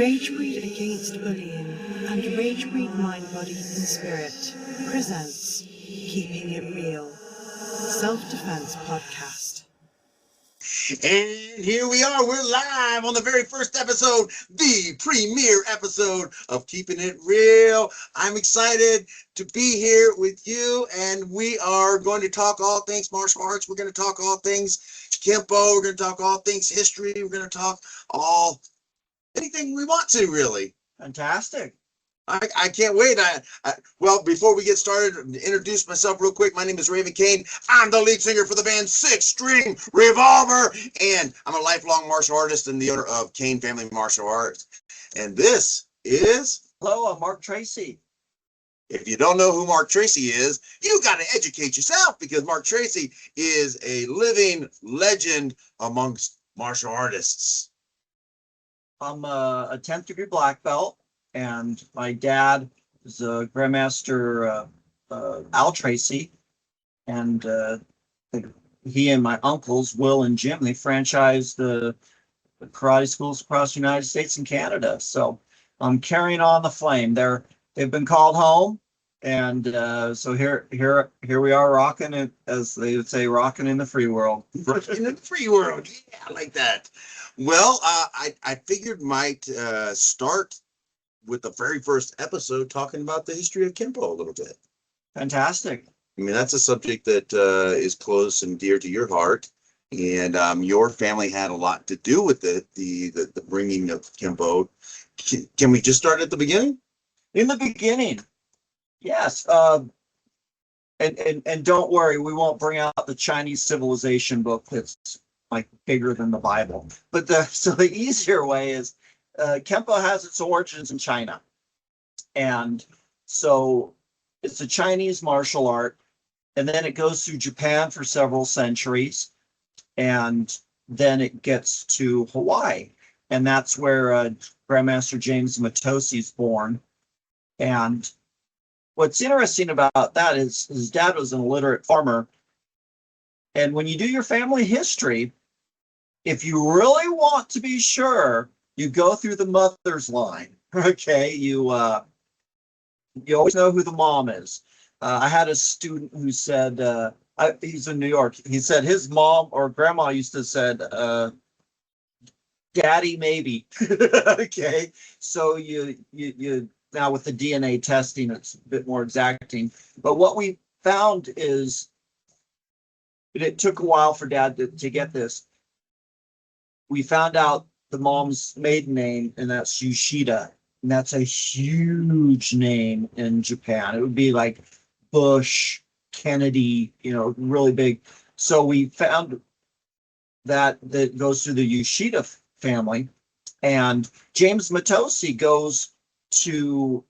Ragebreed Against Bullying and Ragebreed Mind, Body and Spirit presents Keeping It Real, Self-Defense Podcast. And here we are, we're live on the very first episode, the premiere episode of Keeping It Real. I'm excited to be here with you, and we are going to talk all things martial arts. We're going to talk all things Kempo. We're going to talk all things history. We're going to talk anything we want to, really. Fantastic. I can't wait. Well, before we get started, introduce myself real quick. My name is Raven Cain. I'm the lead singer for the band Six String Revolver, and I'm a lifelong martial artist and the owner of Cain Family Martial Arts. And this is... Hello, I'm Mark Tracy. If you don't know who Mark Tracy is, you got to educate yourself, because Mark Tracy is a living legend amongst martial artists. I'm a 10th degree black belt, and my dad is a Grandmaster Al Tracy, and he and my uncles, Will and Jim, they franchised the karate schools across the United States and Canada. So I'm carrying on the flame. They've been called home, and so here we are, rocking it, as they would say, rocking in the free world. In the free world, yeah, I like that. Well, I figured might start with the very first episode talking about the history of Kempo a little bit. Fantastic. I mean, that's a subject that is close and dear to your heart, and your family had a lot to do with it, the bringing of Kempo. Can we just start at the beginning? In the beginning, yes. And don't worry, we won't bring out the Chinese civilization book that's like bigger than the Bible. But the easier way is Kempo has its origins in China. And so it's a Chinese martial art, and then it goes through Japan for several centuries, and then it gets to Hawaii. And that's where Grandmaster James Matosi is born. And what's interesting about that is his dad was an illiterate farmer. And when you do your family history, if you really want to be sure, you go through the mother's line. Okay, you always know who the mom is. I had a student who said, he's in New York. He said his mom or grandma used to said, "Daddy, maybe." Okay, so you now with the DNA testing, it's a bit more exacting. But what we found is, it took a while for Dad to get this. We found out the mom's maiden name, and that's Yoshida, and that's a huge name in Japan. It would be like Bush, Kennedy, really big. So we found that goes through the Yoshida family, and James Matosi goes to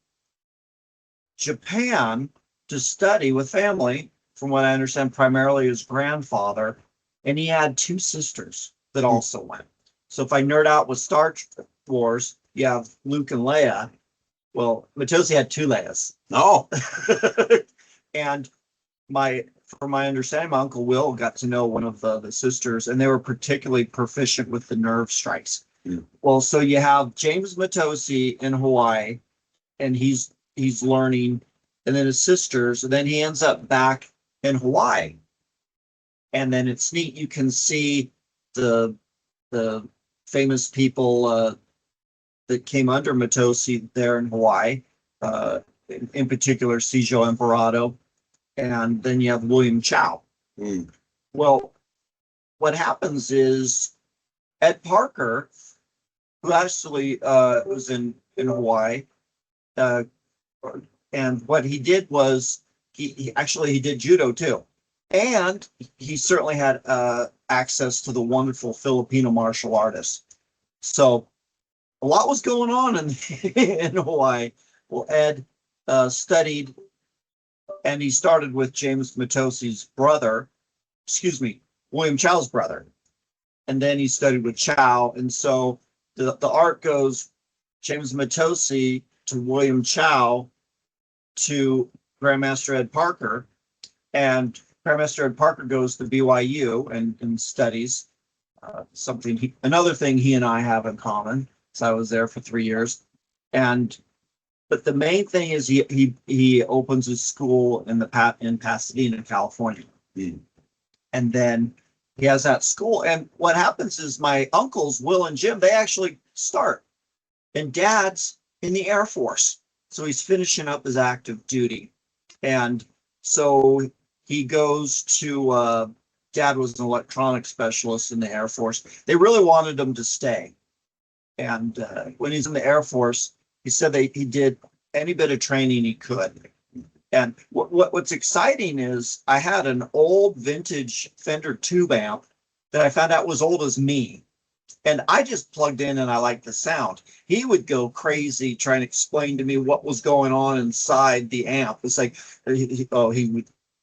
Japan to study with family, from what I understand, primarily his grandfather, and he had two sisters that also went. So if I nerd out with Star Wars, you have Luke and Leia. Well, Matosi had two Leias. Oh. And from my understanding, my Uncle Will got to know one of the sisters, and they were particularly proficient with the nerve strikes. Mm. Well, so you have James Matosi in Hawaii, and he's learning, and then his sisters, and then he ends up back in Hawaii. And then it's neat, you can see the famous people that came under Matosi there in Hawaii, in particular Sijo Emperado, and then you have William Chow. Mm. Well, what happens is Ed Parker, who actually was in Hawaii, and what he did was he did judo too, and he certainly had access to the wonderful Filipino martial artists. So a lot was going on in Hawaii. Well, Ed studied, and he started with James Matosi's brother, William Chow's brother, and then he studied with Chow. And so the art goes James Matosi to William Chow to Grandmaster Ed Parker, and Grandmaster Ed Parker goes to BYU and studies another thing he and I have in common. So I was there for 3 years. But the main thing is he opens his school in Pasadena, California. Mm. And then he has that school. And what happens is my uncles, Will and Jim, they actually start. And Dad's in the Air Force. So he's finishing up his active duty. And so he goes to, Dad was an electronics specialist in the Air Force. They really wanted him to stay. And when he's in the Air Force, he said he did any bit of training he could. And what's exciting is I had an old vintage Fender tube amp that I found out was old as me. And I just plugged in and I liked the sound. He would go crazy trying to explain to me what was going on inside the amp. It's like, he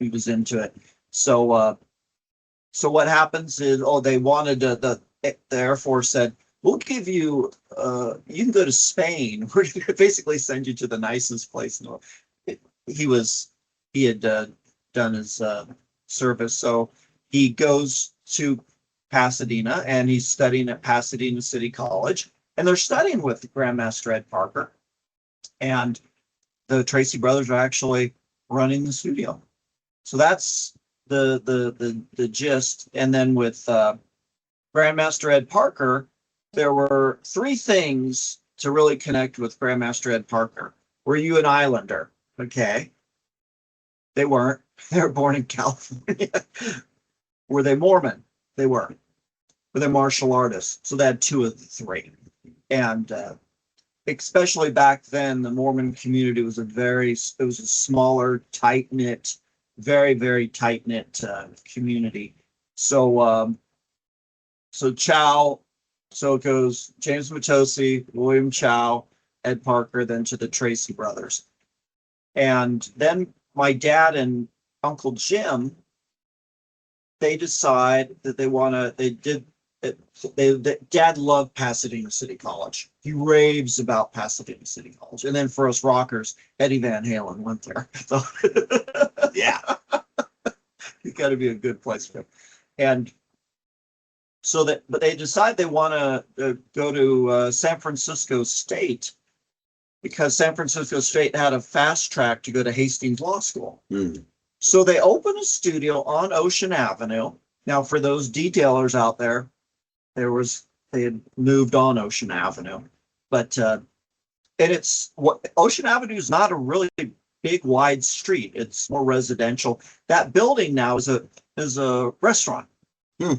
was into it. So what happens is, they wanted the Air Force said, we'll give you, you can go to Spain. We're going to basically send you to the nicest place in the world. He had done his service. So he goes to Pasadena and he's studying at Pasadena City College. And they're studying with Grandmaster Ed Parker. And the Tracy brothers are actually running the studio. So that's the gist. And then with Grandmaster Ed Parker, there were 3 things to really connect with Grandmaster Ed Parker. Were you an Islander? Okay. They weren't. They were born in California. Were they Mormon? They weren't. Were they martial artists? So they had 2 of the 3. And especially back then, the Mormon community was a smaller, tight-knit, very, very tight-knit community. So Chow, so it goes James Matosi, William Chow, Ed Parker, then to the Tracy brothers. And then my dad and Uncle Jim, they decide that Dad loved Pasadena City College. He raves about Pasadena City College. And then for us rockers, Eddie Van Halen went there. So Yeah. It's got to be a good place for him. And but they decide they want to go to San Francisco State, because San Francisco State had a fast track to go to Hastings Law School. Mm. So they opened a studio on Ocean Avenue. Now, for those detailers out there, they had moved on Ocean Avenue, but Ocean Avenue is not a really big wide street. It's more residential. That building now is a restaurant. Hmm.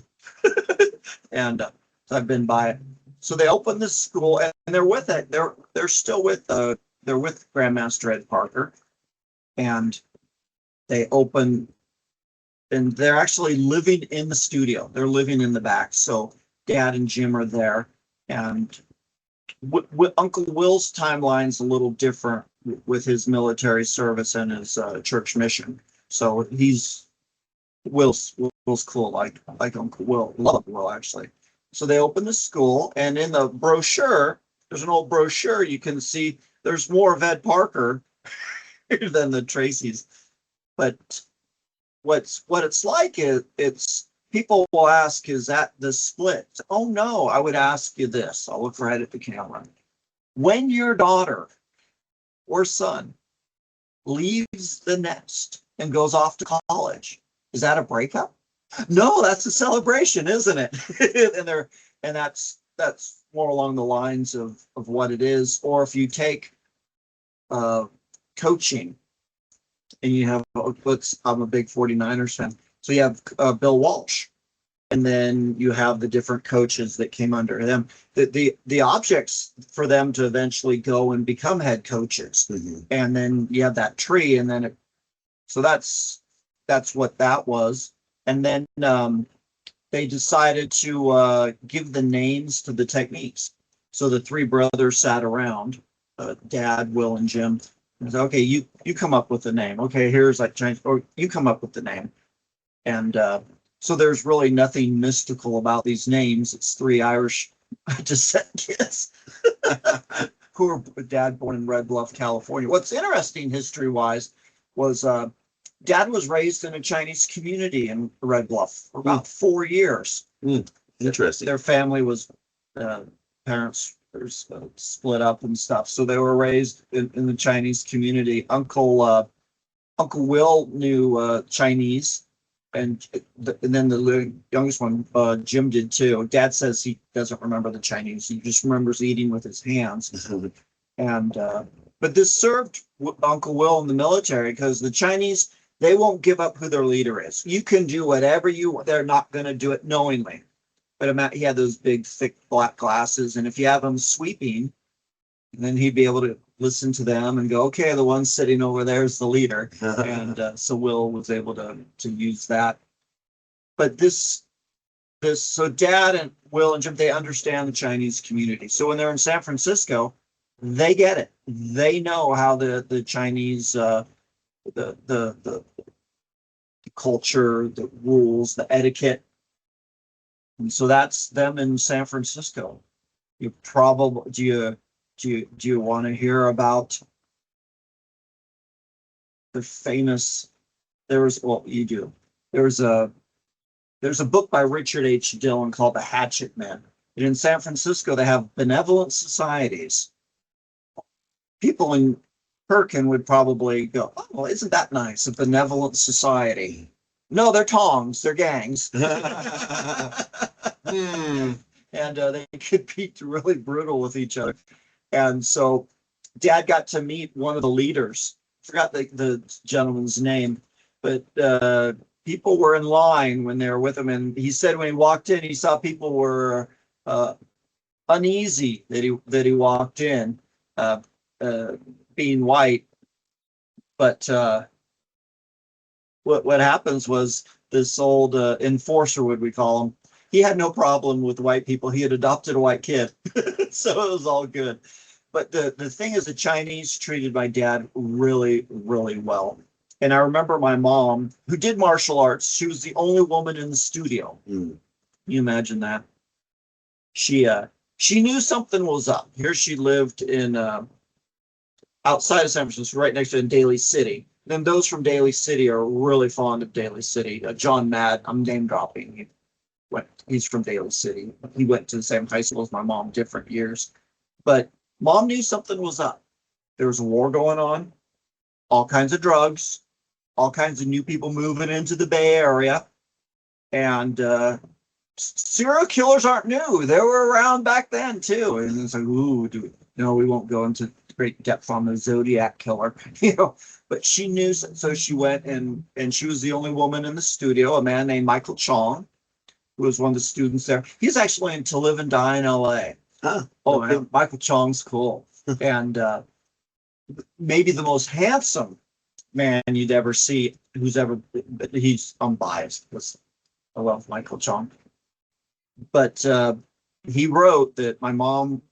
And so I've been by it. So they opened this school, and they're with it. They're still with Grandmaster Ed Parker, and they open, and they're actually living in the studio. They're living in the back. So Dad and Jim are there, and Uncle Will's timeline's a little different with his military service and his church mission. So Will's cool, like Uncle Will. Love Will, actually. So they open the school, and in the brochure, there's an old brochure. You can see there's more of Ed Parker than the Tracys. But what it's like is people will ask, is that the split? Oh no, I would ask you this. I'll look right at the camera. When your daughter or son leaves the nest and goes off to college, is that a breakup? No, that's a celebration, isn't it? and that's more along the lines of what it is. Or if you take coaching, and you have, I'm a big 49ers fan, so you have Bill Walsh, and then you have the different coaches that came under them. The objects for them to eventually go and become head coaches, Mm-hmm. and then you have that tree, and then so that's what that was. And then they decided to give the names to the techniques. So the 3 brothers sat around, Dad, Will, and Jim, and said, okay, you come up with the name. Okay, here's like Chinese, or you come up with the name. And so there's really nothing mystical about these names. It's 3 Irish descent kids who were Dad born in Red Bluff, California. What's interesting history-wise was Dad was raised in a Chinese community in Red Bluff for about 4 years. Interesting. Their family was parents were split up and stuff. So they were raised in the Chinese community. Uncle Will knew Chinese, and then the youngest one, Jim, did too. Dad says he doesn't remember the Chinese; he just remembers eating with his hands. And but this served Uncle Will in the military because the Chinese, they won't give up who their leader is. You can do whatever you want; they're not going to do it knowingly. But he had those big, thick black glasses, and if you have him sweeping, then he'd be able to listen to them and go, okay, the one sitting over there is the leader. And so Will was able to use that. But so Dad and Will and Jim, they understand the Chinese community. So when they're in San Francisco, they get it. They know how the Chinese, the culture, the rules, the etiquette. And so that's them in San Francisco. You probably do you want to hear about the famous? You do. There's a book by Richard H. Dillon called The Hatchet Men. And in San Francisco, they have benevolent societies. People in Perkin would probably go, oh, well, isn't that nice? A benevolent society. No, they're tongs, they're gangs. And they could be really brutal with each other. And so Dad got to meet one of the leaders. Forgot the gentleman's name, but people were in line when they were with him. And he said when he walked in, he saw people were uneasy that he walked in, being white. But what happens was this old enforcer, would we call him? He had no problem with white people. He had adopted a white kid, so it was all good. But the thing is, the Chinese treated my dad really, really well. And I remember my mom, who did martial arts, she was the only woman in the studio. Can you imagine that? She knew something was up. Here she lived in outside of San Francisco, right next to Daly City. Then those from Daly City are really fond of Daly City. John Madd, I'm name dropping. He's from Daly City. He went to the same high school as my mom, different years. But Mom knew something was up. There was a war going on, all kinds of drugs, all kinds of new people moving into the Bay Area. And serial killers aren't new. They were around back then, too. And it's like, ooh, no, we won't go into great depth on the Zodiac killer, But she knew, so she went and she was the only woman in the studio, a man named Michael Chong, who was one of the students there. He's actually in To Live and Die in LA. Man, Michael Chong's cool. And maybe the most handsome man you'd ever see he's unbiased because I love Michael Chong. But he wrote that my mom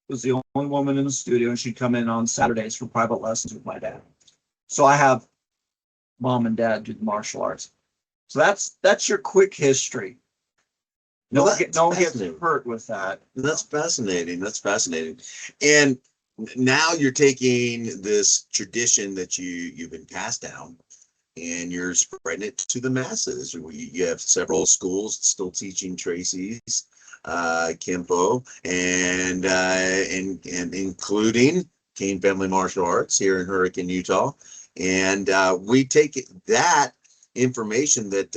was the only woman in the studio and she'd come in on Saturdays for private lessons with my dad. So I have Mom and Dad do the martial arts. So that's your quick history. No one gets hurt with that. That's fascinating. And now you're taking this tradition that you've been passed down and you're spreading it to the masses. You have several schools still teaching Tracy's Kempo and including Cain Family Martial Arts here in Hurricane, Utah. And we take that information that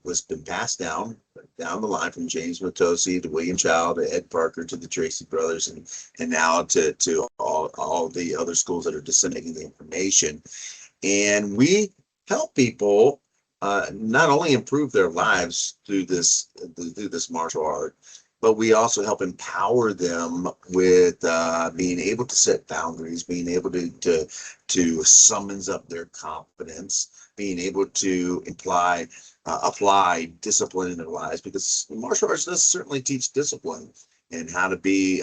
was been passed down the line from James Matosi to William Child to Ed Parker to the Tracy brothers and now to all the other schools that are disseminating the information. And we help people not only improve their lives through this martial art, but we also help empower them with being able to set boundaries, being able to summons up their confidence, being able to apply discipline in their lives, because martial arts does certainly teach discipline and how to be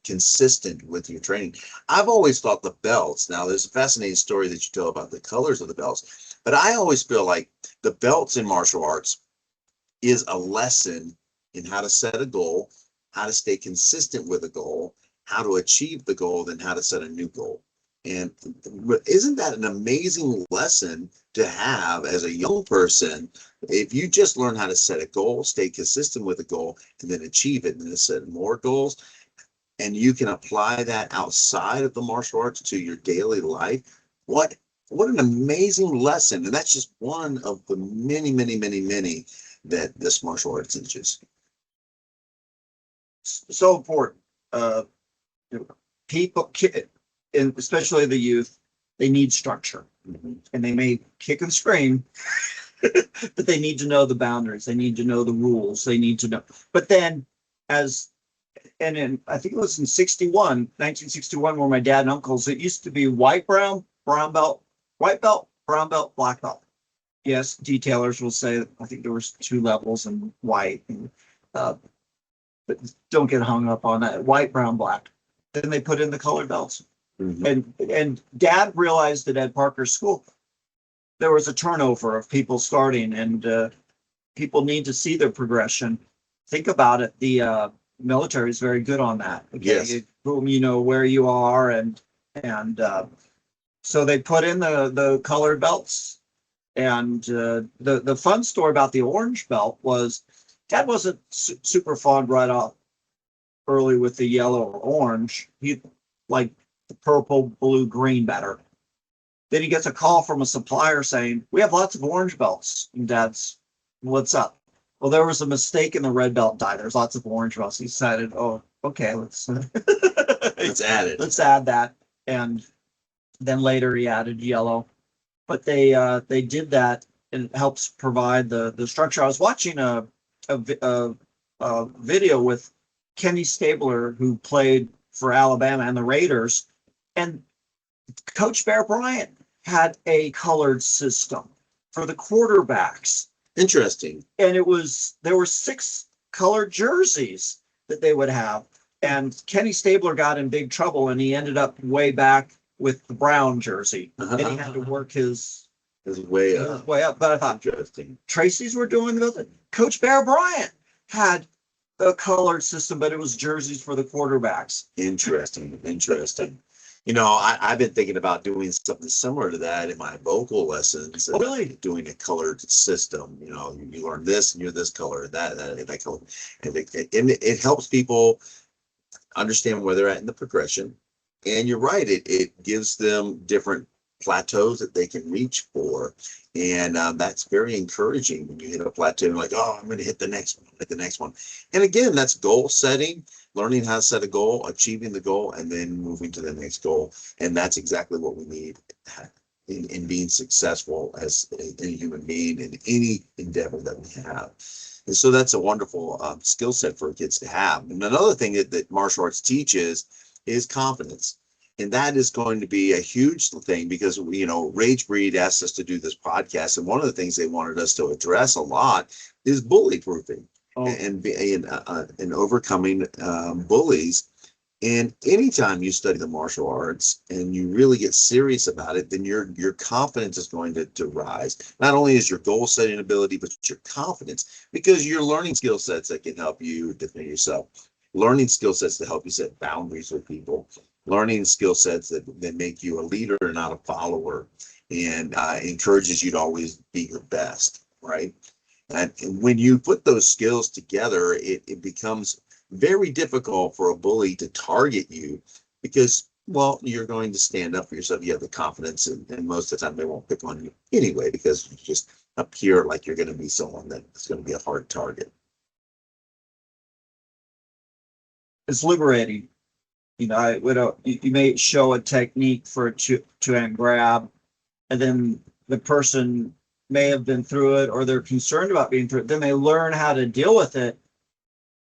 consistent with your training. I've always thought the belts, now there's a fascinating story that you tell about the colors of the belts, but I always feel like the belts in martial arts is a lesson in how to set a goal, how to stay consistent with a goal, how to achieve the goal, then how to set a new goal. And isn't that an amazing lesson to have as a young person? If you just learn how to set a goal, stay consistent with a goal, and then achieve it, and then set more goals, and you can apply that outside of the martial arts to your daily life, what an amazing lesson. And that's just one of the many, many, many, many that this martial art teaches. So important. People, and especially the youth, they need structure. And they may kick and scream, but they need to know the boundaries. They need to know the rules. They need to know. But then, I think it was in 1961, where my dad and uncles, it used to be white, brown belt, white belt, brown belt, black belt. Yes, detailers will say, I think there was 2 levels in white, but don't get hung up on that. White, brown, black. Then they put in the colored belts. And Dad realized that at Parker's school, there was a turnover of people starting, and people need to see their progression. Think about it. The military is very good on that. Okay? Yes. Boom, you know where you are, and so they put in the colored belts. And the fun story about the orange belt was Dad wasn't super fond right off early with the yellow or orange. He liked the purple, blue, green better. Then he gets a call from a supplier saying, "We have lots of orange belts." And Dad's, "What's up?" "Well, there was a mistake in the red belt die. There's lots of orange belts." He decided, "Oh, okay, let's add it. Let's add that." And then later he added yellow. But they did that, and it helps provide the structure. I was watching a video with Kenny Stabler, who played for Alabama and the Raiders, and Coach Bear Bryant had a colored system for the quarterbacks. Interesting. And there were 6 colored jerseys that they would have. And Kenny Stabler got in big trouble, and he ended up way back with the brown jersey. And he had to work his way up. But I thought, interesting. Tracy's were doing it. Coach Bear Bryant had a colored system, but it was jerseys for the quarterbacks. Interesting. I've been thinking about doing something similar to that in my vocal lessons. Oh, really? Doing a colored system. You learn this, and you're this color, that color, and it helps people understand where they're at in the progression. And you're right, it gives them different plateaus that they can reach for, and that's very encouraging when you hit a plateau and like, oh, I'm going to hit the next one. And again, that's goal setting, learning how to set a goal, achieving the goal, and then moving to the next goal. And that's exactly what we need in being successful as a human being in any endeavor that we have. And so that's a wonderful skill set for kids to have. And another thing that martial arts teaches is confidence. And that is going to be a huge thing because, Ragebreed asked us to do this podcast. And one of the things they wanted us to address a lot is bully proofing and overcoming bullies. And anytime you study the martial arts and you really get serious about it, then your confidence is going to rise. Not only is your goal setting ability, but your confidence, because you're learning skill sets that can help you defend yourself, learning skill sets to help you set boundaries with people, learning skill sets that make you a leader and not a follower, and encourages you to always be your best, right? And when you put those skills together, it becomes very difficult for a bully to target you because, well, you're going to stand up for yourself. You have the confidence, and most of the time they won't pick on you anyway because you just appear like you're going to be someone that's going to be a hard target. It's liberating. You may show a technique for a two-hand grab, and then the person may have been through it, or they're concerned about being through it. Then they learn how to deal with it.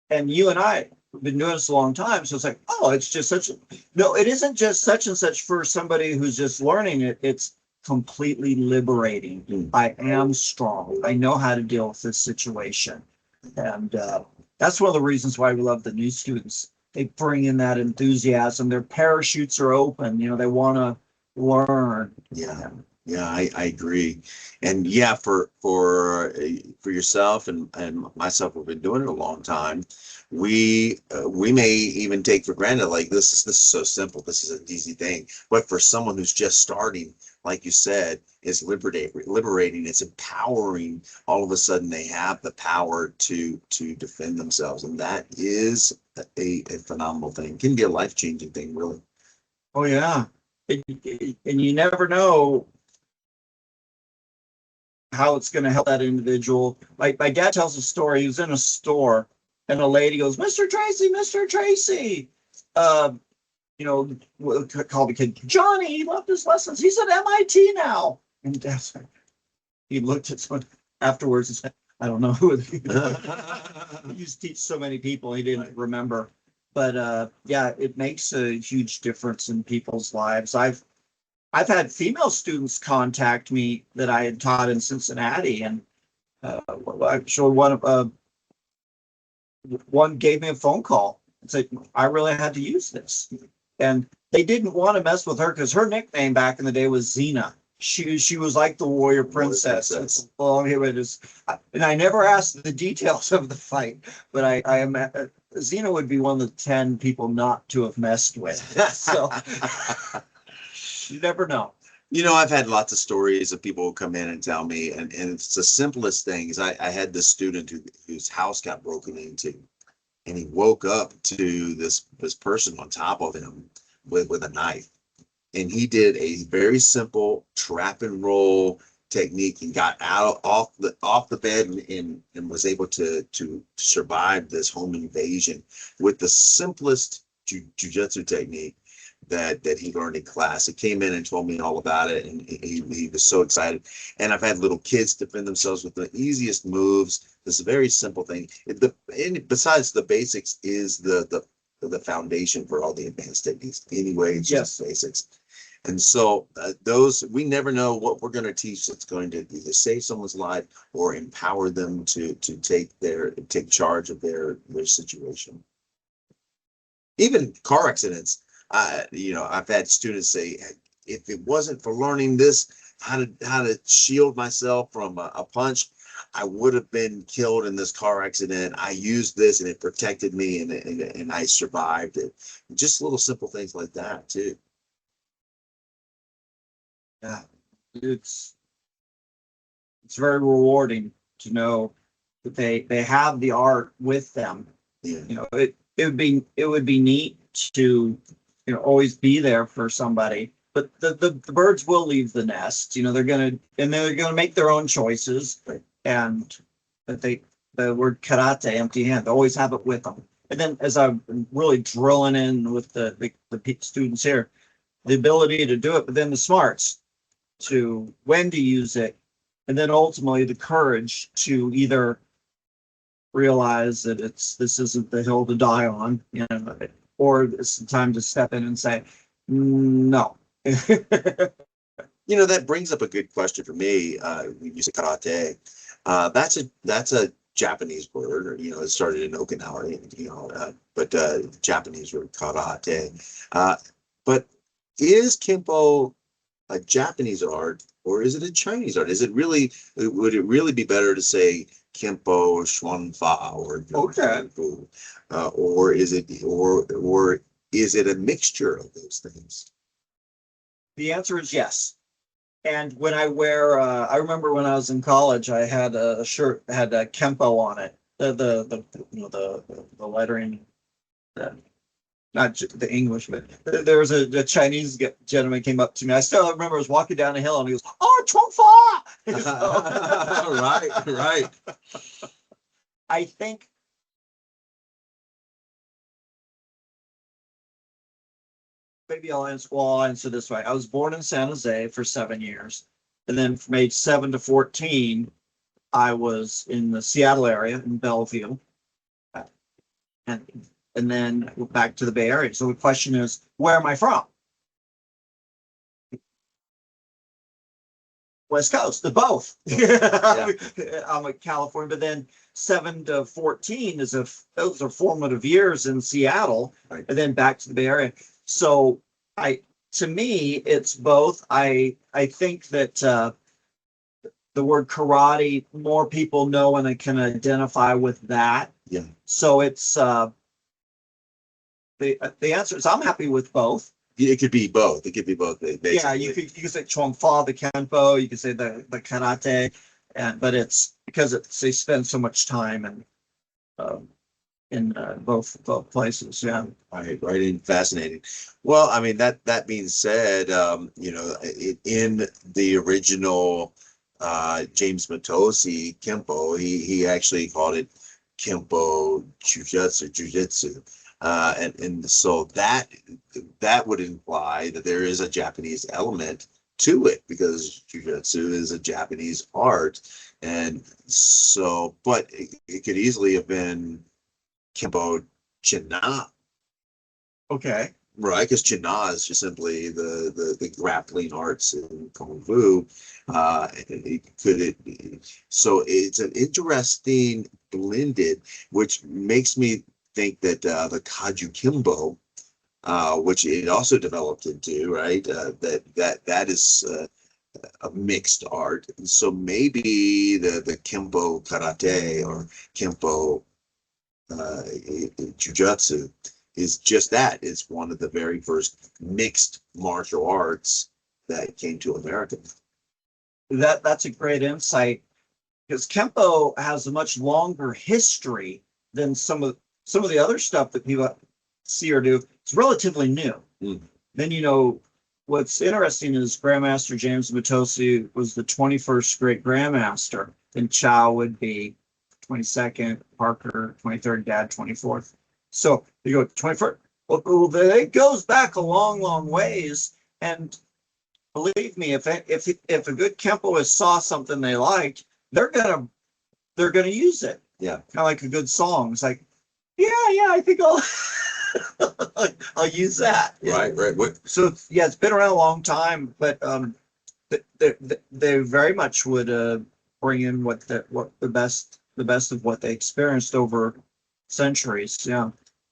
And you and I have been doing this a long time, so it's like, oh, it's just no, it isn't just such and such for somebody who's just learning it. It's completely liberating. I am strong. I know how to deal with this situation, and that's one of the reasons why we love the new students. They bring in that enthusiasm. Their parachutes are open. They want to learn. Yeah, I agree. And yeah, for yourself and myself, we've been doing it a long time. We may even take for granted, like, this is so simple. This is an easy thing. But for someone who's just starting, like you said, is liberating. It's empowering. All of a sudden, they have the power to defend themselves, and that is a phenomenal thing. It can be a life-changing thing, really. Oh yeah, and you never know how it's going to help that individual. Like my dad tells a story. He was in a store, and a lady goes, "Mr. Tracy, Mr. Tracy." You know, called the kid Johnny. He loved his lessons. He's at MIT now. And Dad's like, he looked at someone afterwards and said, "I don't know who." He used to teach so many people, he didn't remember. But yeah, it makes a huge difference in people's lives. I've had female students contact me that I had taught in Cincinnati, and I'm sure one gave me a phone call and said, "I really had to use this." And they didn't want to mess with her because her nickname back in the day was Xena. She was like the warrior princess. Well, here it is. And I never asked the details of the fight, but I am Xena would be one of the 10 people not to have messed with. So you never know. You know, I've had lots of stories of people who come in and tell me, and it's the simplest things. I had this student whose house got broken into, and he woke up to this person on top of him with a knife. And he did a very simple trap and roll technique and got out off the bed and was able to survive this home invasion with the simplest jujitsu technique that he learned in class. He came in and told me all about it, and he was so excited. And I've had little kids defend themselves with the easiest moves. This very simple thing. And besides the basics is the foundation for all the advanced techniques. Anyway, it's just basics. And so those, we never know what we're going to teach that's going to either save someone's life or empower them to take charge of their situation. Even car accidents. You know, I've had students say, if it wasn't for learning this, how to shield myself from a punch, I would have been killed in this car accident. I used this and it protected me, and I survived it. Just little simple things like that too. Yeah, it's very rewarding to know that they have the art with them. Yeah. You know, it would be neat to, you know, always be there for somebody. But the birds will leave the nest. You know, they're gonna make their own choices. Right. And that the word karate, empty hand, always have it with them. And then as I'm really drilling in with the students here, the ability to do it, but then the smarts to when to use it, and then ultimately the courage to either realize that this isn't the hill to die on, you know, or it's the time to step in and say no. You know, that brings up a good question for me. You said karate. That's a Japanese word, or, you know, it started in Okinawa, you know, but Japanese word karate. But is Kempo a Japanese art, or is it a Chinese art? Would it really be better to say Kempo, Xuanfa, or Fu, or is it a mixture of those things? The answer is yes. And when I wear, I remember when I was in college, I had a shirt that had a Kempo on it. The you know the lettering, not the English, but there was a Chinese gentleman came up to me. I still remember I was walking down a hill and he goes, "Oh, Chongfa!" Right. I think maybe I'll answer this way. I was born in San Jose for 7 years. And then from age 7 to 14, I was in the Seattle area in Bellevue. And then back to the Bay Area. So the question is, where am I from? West Coast, the both. Yeah. I'm a California, but then 7 to 14 those are formative years in Seattle, right. And then back to the Bay Area. So to me, it's both. I think that the word karate, more people know and I can identify with that. Yeah. So it's the answer is I'm happy with both. It could be both. It could be both. Basically. Yeah, you could say Chuang Fa, the Kenpo, you could say the karate, but it's because they spend so much time um, in both places. Yeah. Right, and fascinating. Well, I mean that being said, in the original James Matosi Kempo, he actually called it Kempo Jujutsu, and so that would imply that there is a Japanese element to it because Jujutsu is a Japanese art, and so but it could easily have been Kempo China, Okay. right? Because China is just simply the grappling arts in Kung Fu. So it's an interesting blended, which makes me think that the Kaju Kimbo, which it also developed into, right? That is a mixed art. So maybe the Kimbo Karate or Kimbo Jujutsu is just that. It's one of the very first mixed martial arts that came to America. That's a great insight because Kempo has a much longer history than some of the other stuff that people see or do. It's relatively new. Mm. Then what's interesting is Grandmaster James Matosi was the 21st great Grandmaster, and Chow would be 22nd, Parker 23rd, Dad 24th. So you go 21st. Well, it goes back a long, long ways, and believe me, if a good Kempoist saw something they liked, they're gonna use it. Yeah, kind of like a good song. It's like, yeah, I think I'll I'll use that. right. So yeah, it's been around a long time, but they very much would bring in what the best of what they experienced over centuries. Yeah.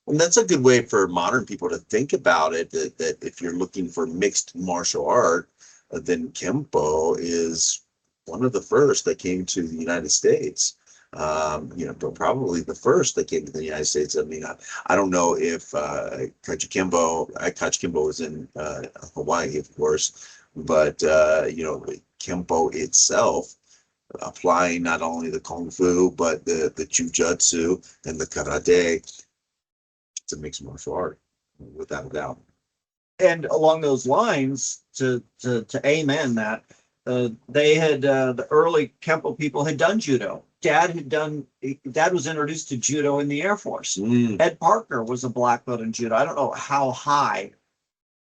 And that's a good way for modern people to think about it. That if you're looking for mixed martial art, then Kempo is one of the first that came to the United States. But probably the first that came to the United States. I mean, I don't know if Kachikimbo was in Hawaii, of course, but Kempo itself, applying not only the Kung Fu but the Jujutsu and the Karate, it's a mixed martial art, without a doubt. And along those lines, to amen that, they had the early Kempo people had done judo. Dad was introduced to judo in the Air Force. Ed Parker was a black belt in judo. I don't know how high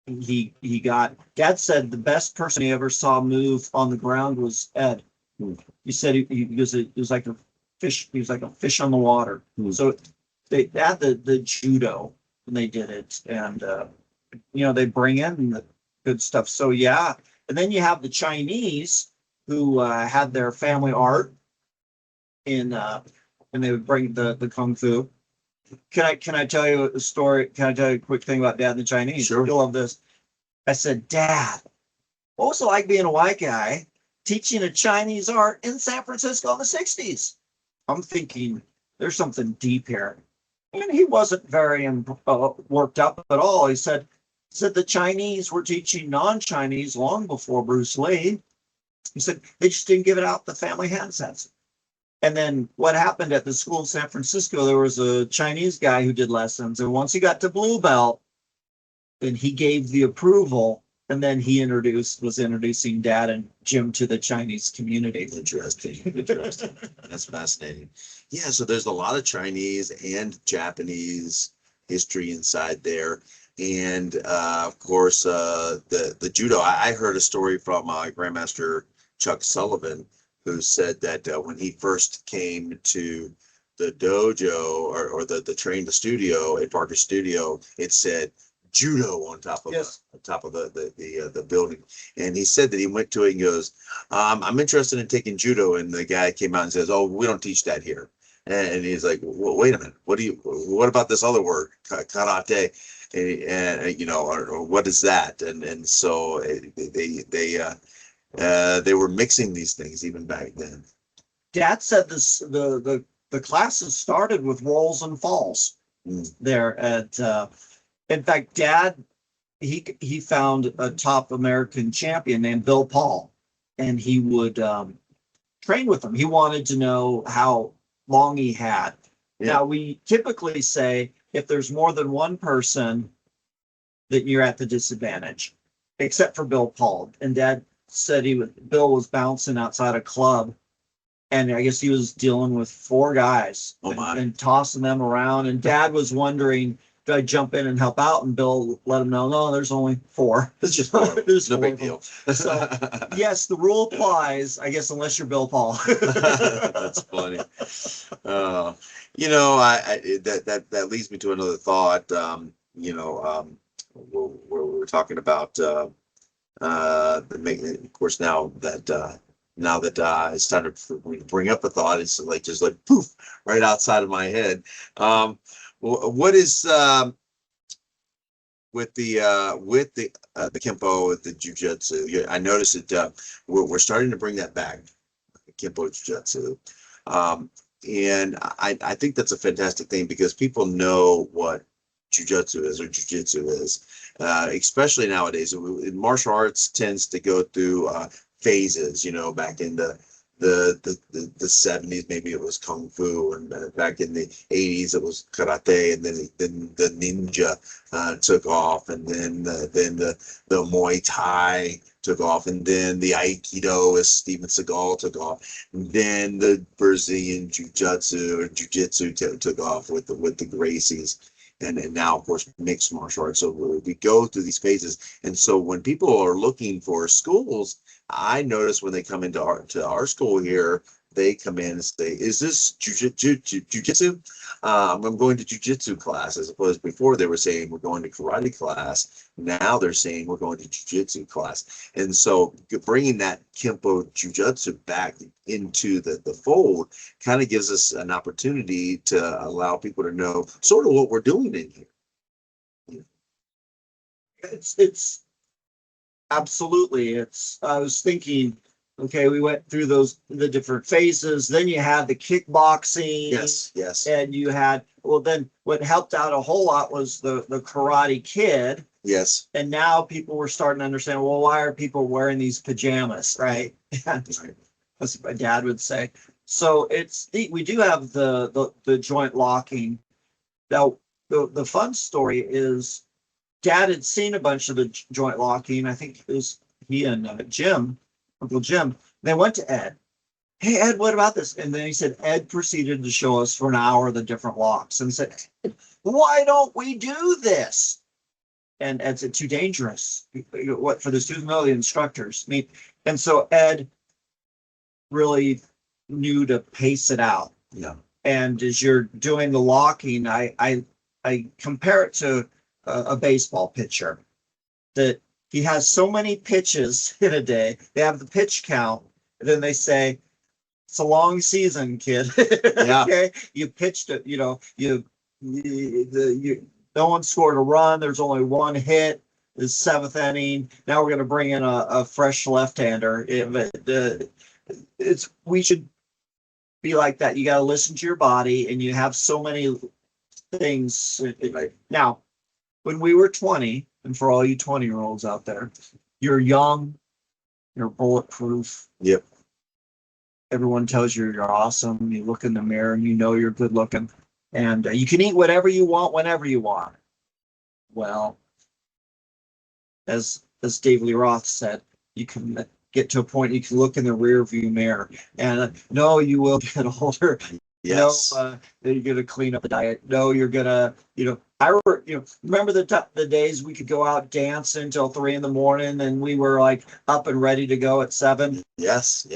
he got. Dad said the best person he ever saw move on the ground was Ed. He said he was like a fish. He was like a fish on the water. So they had the judo when they did it, and they bring in the good stuff. So yeah, and then you have the Chinese who had their family art and they would bring the kung fu. Can I tell you a story? Can I tell you a quick thing about Dad and the Chinese? Sure. You'll love this. I said, Dad, what was it like being a white guy teaching a Chinese art in San Francisco in the 60s? I'm thinking there's something deep here. And he wasn't very worked up at all. He said the Chinese were teaching non-Chinese long before Bruce Lee. He said they just didn't give it out the family handsets. And then what happened at the school in San Francisco, there was a Chinese guy who did lessons. And once he got to blue belt, then he gave the approval. And then he was introducing Dad and Jim to the Chinese community. Interesting. That's fascinating. Yeah, so there's a lot of Chinese and Japanese history inside there. And of course, the judo. I heard a story from Grandmaster Chuck Sullivan, who said that when he first came to the dojo or the studio at Parker Studio, it said judo on top of the building. And he said that he went to it and goes, I'm interested in taking judo. And the guy came out and says, oh, we don't teach that here. And he's like, well, wait a minute. What about this other word, karate? And or what is that? And so they were mixing these things even back then. Dad said this the classes started with rolls and falls there at in fact, Dad he found a top American champion named Bill Paul, and he would train with him. He wanted to know how long he had. Yeah. Now, we typically say if there's more than one person, that you're at the disadvantage, except for Bill Paul. And Dad said Bill was bouncing outside a club, and I guess he was dealing with four guys and tossing them around. And Dad was wondering, do I jump in and help out? And Bill let him know, no, there's only four. It's just four. There's no four big deal. So, yes, the rule applies, I guess, unless you're Bill Paul. That's funny. You know, that leads me to another thought. You know, where we were talking about of course, now that it's time to bring up a thought, it's like just like poof right outside of my head. What is with the Kempo, with the Jiu-Jitsu? I noticed that we're starting to bring that back, Kempo Jiu-Jitsu. And I think that's a fantastic thing, because people know what Jiu-Jitsu is, or Jiu-Jitsu is, especially nowadays. Martial arts tends to go through phases. You know, back in the 70s, maybe it was Kung Fu, and back in the 80s it was Karate, and then the Ninja took off, and then the Muay Thai took off, and then the Aikido, as Steven Seagal, took off, and then the Brazilian Jiu-Jitsu or Jiu-Jitsu took off with the Gracies. And now, of course, mixed martial arts. So we go through these phases. And so when people are looking for schools, I notice when they come into our school here, they come in and say, is this jiu-jitsu? I'm going to jiu-jitsu class, as opposed to before they were saying we're going to karate class. Now they're saying we're going to jiu-jitsu class. And so bringing that Kempo jiu-jitsu back into the fold kind of gives us an opportunity to allow people to know sort of what we're doing in here. It's absolutely. I was thinking, okay, we went through the different phases. Then you had the kickboxing. Yes. And you had, well, then what helped out a whole lot was the Karate Kid. Yes. And now people were starting to understand, well, why are people wearing these pajamas, right? That's what my dad would say. So we do have the joint locking. Now, the fun story is Dad had seen a bunch of the joint locking. I think it was he and Uncle Jim. They went to Ed. Hey, Ed, what about this? And then he said, Ed proceeded to show us for an hour the different locks, and said, why don't we do this? And Ed said, too dangerous. What, for the students? No, the instructors. I mean, and so Ed really knew to pace it out. Yeah. And as you're doing the locking, I compare it to a baseball pitcher, that he has so many pitches in a day. They have the pitch count, and then they say, it's a long season, kid. Yeah. Okay, you pitched it. You know, no one scored a run. There's only one hit. It's seventh inning. Now we're going to bring in a fresh left-hander. We should be like that. You got to listen to your body, and you have so many things. Now, when we were 20, and for all you 20-year-olds out there, you're young, you're bulletproof. Yep. Everyone tells you you're awesome. You look in the mirror and you know you're good looking, and you can eat whatever you want whenever you want. Well, as Dave Lee Roth said, you can get to a point you can look in the rear view mirror, and no, you will get older. Yes. No, you're gonna clean up the diet. No, you're gonna, remember the days we could go out dancing until 3 a.m. and we were like up and ready to go at 7. Yes.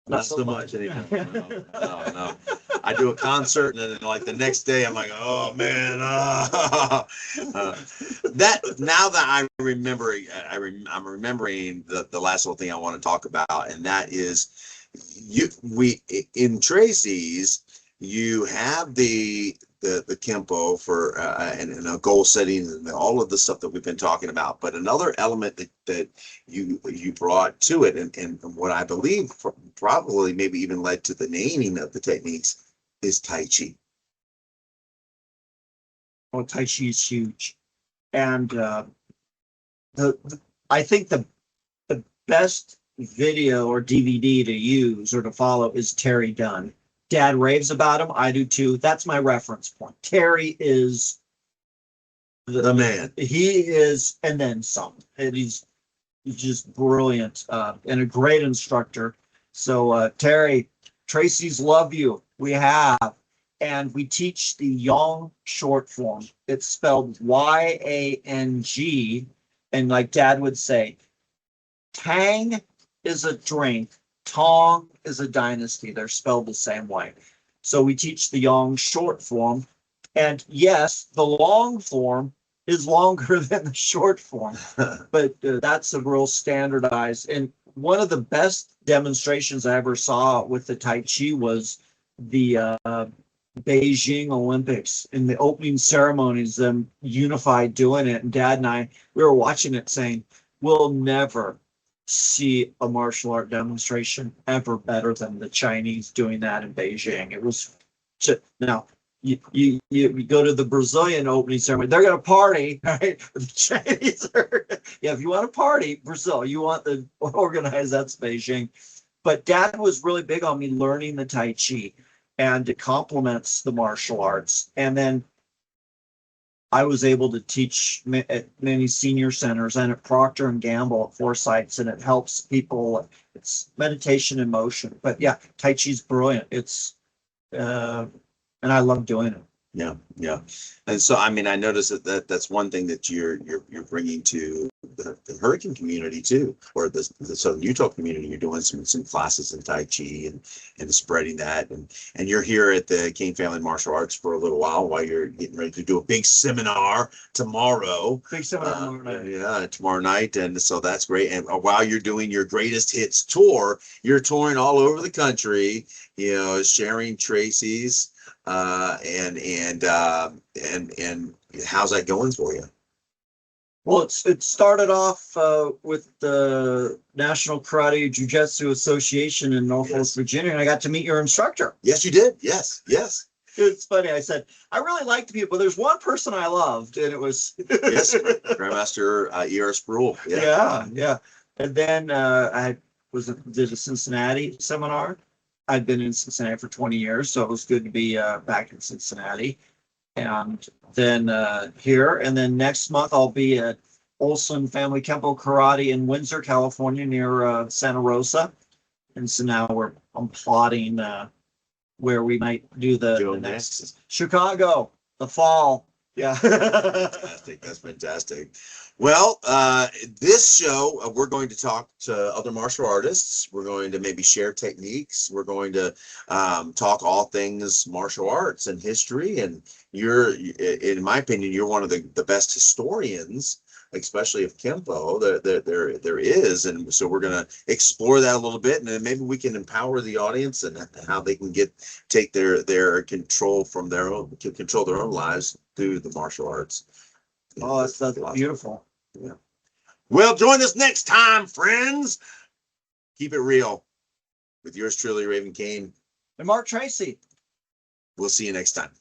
Not so much anymore. No. I do a concert, and then like the next day I'm like, oh man. That now that I remember, I'm remembering the last little thing I want to talk about, and that is we in Tracy's, you have the Kempo for and a goal setting and all of the stuff that we've been talking about. But another element that you brought to it, and what I believe probably maybe even led to the naming of the techniques, is Tai Chi. Oh, Tai Chi is huge. And I think the best video or DVD to use or to follow is Terry Dunn. Dad raves about him. I do too. That's my reference point. Terry is the man. He is, and then some. And he's just brilliant and a great instructor. So Terry, Tracy's love you. We have, and we teach the Yang short form. It's spelled Yang, and like Dad would say, Tang is a drink, Tong is a dynasty. They're spelled the same way. So we teach the Yang short form, and yes, the long form is longer than the short form, but that's a real standardized. And one of the best demonstrations I ever saw with the Tai Chi was the Beijing Olympics in the opening ceremonies, them unified doing it. And Dad and I, we were watching it saying, we'll never see a martial art demonstration ever better than the Chinese doing that in Beijing. It was now you go to the Brazilian opening ceremony, they're gonna party, right? The Chinese are, yeah, if you want to party, Brazil, you want the organized, that's Beijing. But Dad was really big on me learning the Tai Chi, and it complements the martial arts. And then I was able to teach at many senior centers and at Procter and Gamble at Forsyth's, and it helps people. It's meditation in motion. But yeah, Tai Chi's brilliant. It's and I love doing it. Yeah, yeah. And so, I mean, I noticed that that's one thing that you're bringing to the Hurricane community too, or the Southern Utah community. You're doing some classes in Tai Chi and spreading that, and you're here at the Cain Family Martial Arts for a little while you're getting ready to do a big seminar tomorrow. Big seminar tomorrow night. Yeah, tomorrow night, and so that's great. And while you're doing your greatest hits tour, you're touring all over the country. You know, sharing Tracy's. And how's that going for you? Well, it started off with the National Karate Jiu-Jitsu Association in Norfolk, Virginia, and I got to meet your instructor. Yes, you did. Yes. It's funny. I said, I really like the people. There's one person I loved, and it was yes, Grandmaster E.R. Sproul. Yeah. And then I did a Cincinnati seminar. I'd been in Cincinnati for 20 years, so it was good to be back in Cincinnati. And then here, and then next month I'll be at Olson Family Kempo Karate in Windsor, California, near Santa Rosa. And so now I'm plotting where we might do the next Chicago, the fall. Yeah. Fantastic. That's fantastic. Well, this show, we're going to talk to other martial artists. We're going to maybe share techniques. We're going to talk all things martial arts and history. And in my opinion, you're one of the best historians, especially of Kempo, there is. And so we're going to explore that a little bit, and then maybe we can empower the audience and how they can take their control control their own lives through the martial arts. Oh, that's beautiful. Yeah. Well, join us next time, friends. Keep it real with yours truly, Raven Cain. And Mark Tracy. We'll see you next time.